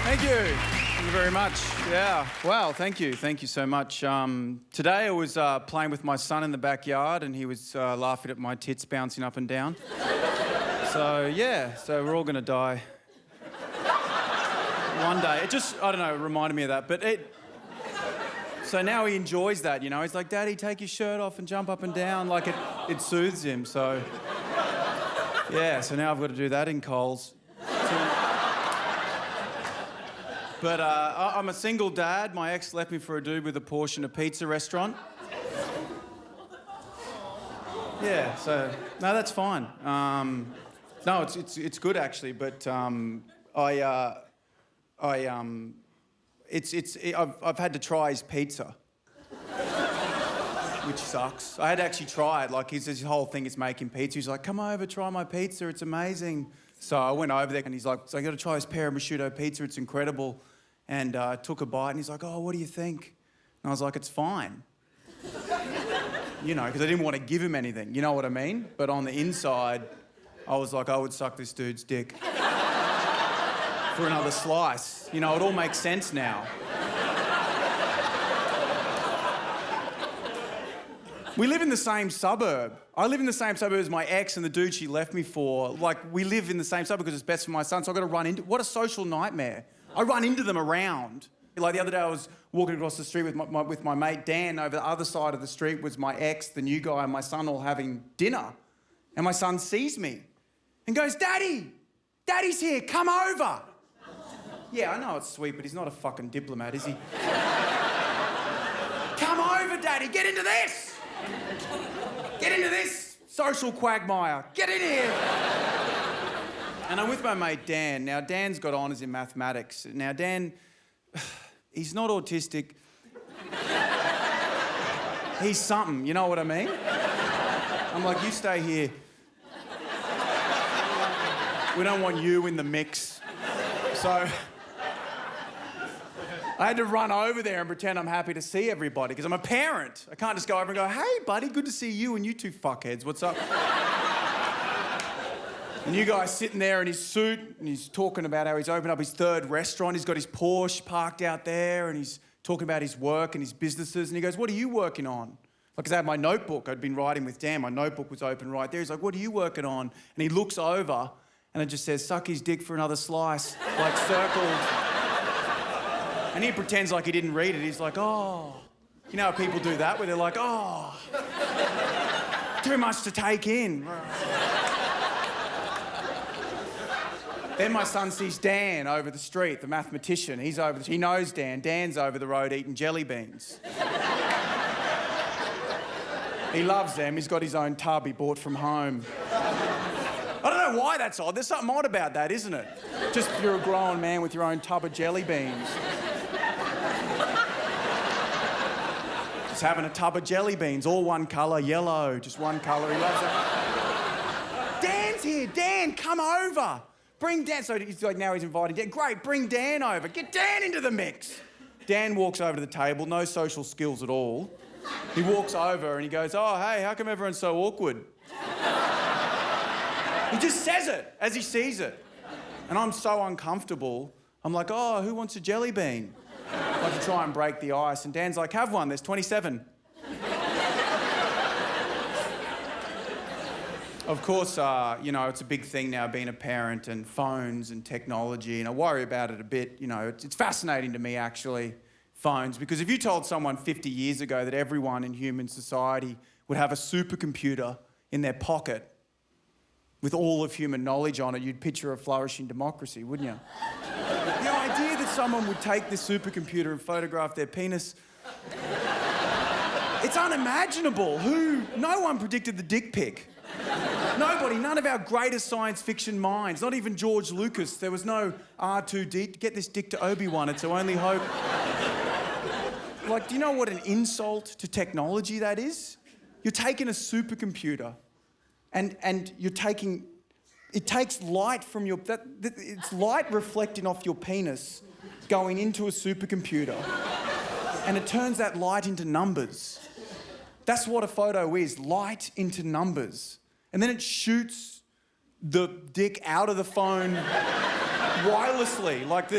Thank you. Thank you very much. Yeah. Wow, thank you. Thank you so much. Today I was playing with my son in the backyard and he was laughing at my tits bouncing up and down. So we're all going to die one day. It just, I don't know, it reminded me of that. But so now he enjoys that, you know. He's like, Daddy, take your shirt off and jump up and down. Like it soothes him. So yeah, so now I've got to do that in Coles. But I'm a single dad. My ex left me for a dude with a Porsche and a pizza restaurant. Yeah, so no, that's fine. No, it's good actually, but I've had to try his pizza, which sucks. I had to actually try it. Like his whole thing is making pizza. He's like, come over, try my pizza. It's amazing. So I went over there and he's like, so I got to try his Paramushuto pizza. It's incredible. And I took a bite and he's like, oh, what do you think? And I was like, it's fine. You know, because I didn't want to give him anything. You know what I mean? But on the inside, I was like, I would suck this dude's dick for another slice. You know, it all makes sense now. We live in the same suburb. I live in the same suburb as my ex and the dude she left me for. Like, we live in the same suburb because it's best for my son, so I've got to run into... What a social nightmare. I run into them around. Like the other day I was walking across the street with my mate Dan. Over the other side of the street was my ex, the new guy, and my son all having dinner. And my son sees me and goes, Daddy! Daddy's here, come over! Yeah, I know it's sweet, but he's not a fucking diplomat, is he? Come over, Daddy, get into this! Get into this, social quagmire. Get in here! And I'm with my mate Dan. Now, Dan's got honours in mathematics. Now, Dan, he's not autistic. He's something, you know what I mean? I'm like, you stay here. We don't want you in the mix. So I had to run over there and pretend I'm happy to see everybody because I'm a parent. I can't just go over and go, hey, buddy, good to see you and you two fuckheads. What's up? And you guys sitting there in his suit and he's talking about how he's opened up his third restaurant. He's got his Porsche parked out there and he's talking about his work and his businesses. And he goes, what are you working on? Because I had my notebook. I'd been writing with Dan. My notebook was open right there. He's like, what are you working on? And he looks over and it just says, suck his dick for another slice, like circled. And he pretends like he didn't read it. He's like, oh. You know how people do that where they're like, oh, too much to take in. Then my son sees Dan over the street, the mathematician. He knows Dan. Dan's over the road eating jelly beans. He loves them. He's got his own tub he bought from home. I don't know why that's odd. There's something odd about that, isn't it? Just you're a grown man with your own tub of jelly beans. Just having a tub of jelly beans, all one colour, yellow, just one colour. He loves it. Dan's here. Dan, come over. Bring Dan. So he's like, now he's inviting Dan. Great, bring Dan over. Get Dan into the mix. Dan walks over to the table, no social skills at all. He walks over and he goes, oh, hey, how come everyone's so awkward? He just says it as he sees it. And I'm so uncomfortable. I'm like, oh, who wants a jelly bean? Like to try and break the ice. And Dan's like, have one, there's 27. Of course, you know, it's a big thing now being a parent and phones and technology, and I worry about it a bit. You know, it's fascinating to me, actually, phones, because if you told someone 50 years ago that everyone in human society would have a supercomputer in their pocket with all of human knowledge on it, you'd picture a flourishing democracy, wouldn't you? The idea that someone would take this supercomputer and photograph their penis, it's unimaginable. No one predicted the dick pic. Nobody, none of our greatest science fiction minds, not even George Lucas. There was no R2D, get this dick to Obi-Wan, it's our only hope. Like, do you know what an insult to technology that is? You're taking a supercomputer and you're taking, it takes light from your, it's light reflecting off your penis going into a supercomputer and it turns that light into numbers. That's what a photo is, light into numbers. And then it shoots the dick out of the phone Wirelessly, like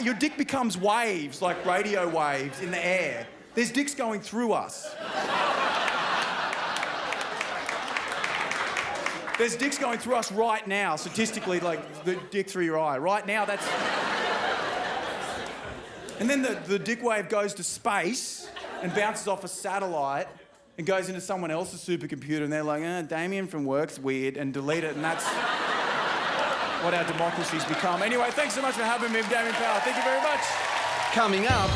your dick becomes waves, like radio waves in the air. There's dicks going through us. There's dicks going through us right now, statistically, like the dick through your eye. Right now, that's... And then the dick wave goes to space and bounces off a satellite and goes into someone else's supercomputer, and they're like, Damien from work's weird, and delete it, and that's what our democracy's become. Anyway, thanks so much for having me, Damien Power. Thank you very much. Coming up...